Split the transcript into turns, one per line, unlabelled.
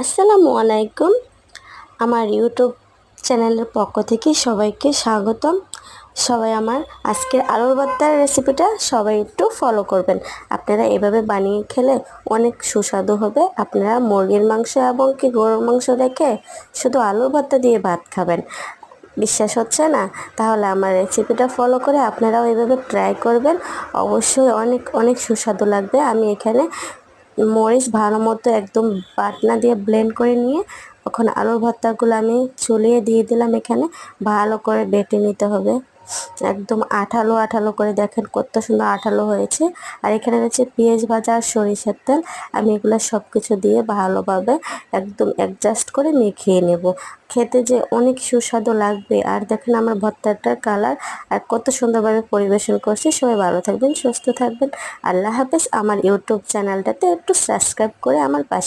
আসসালামু আলাইকুম। আমার ইউটিউব চ্যানেলের পক্ষ থেকে সবাইকে স্বাগতম। সবাই আমার আজকের আলুর ভর্তার রেসিপিটা সবাই একটু ফলো করবেন। আপনারা এভাবে বানিয়ে খেলে অনেক সুস্বাদু হবে। আপনারা মুরগির মাংস এবং কি গরুর মাংস রেখে শুধু আলুর ভর্তা দিয়ে ভাত খাবেন। বিশ্বাস হচ্ছে না? তাহলে আমার রেসিপিটা ফলো করে আপনারাও এভাবে ট্রাই করবেন। অবশ্যই অনেক অনেক সুস্বাদু লাগবে। আমি এখানে মরিচ ভালো মতো একদম বাটনা দিয়ে ব্লেন্ড করে নিয়ে তখন আলুর ভর্তাগুলো আমি চুলিয়ে দিয়ে দিলাম। এখানে ভালো করে বেটে নিতে হবে, একদম আঠালো আঠালো করে। দেখেন কত সুন্দর আঠালো হয়েছে। আর এখানে রয়েছে পেঁয়াজ ভাজা আর সরিষার তেল। আমি এগুলো সব কিছু দিয়ে ভালোভাবে একদম অ্যাডজাস্ট করে মেখে নেব। খেতে যে অনেক সুস্বাদু লাগবে। আর দেখেন আমার ভর্তাটার কালার আর কত সুন্দরভাবে পরিবেশন করছি। সবাই ভালো থাকবেন, সুস্থ থাকবেন। আল্লাহ হাফেজ। আমার ইউটিউব চ্যানেলটাতে একটু সাবস্ক্রাইব করে আমার পাশে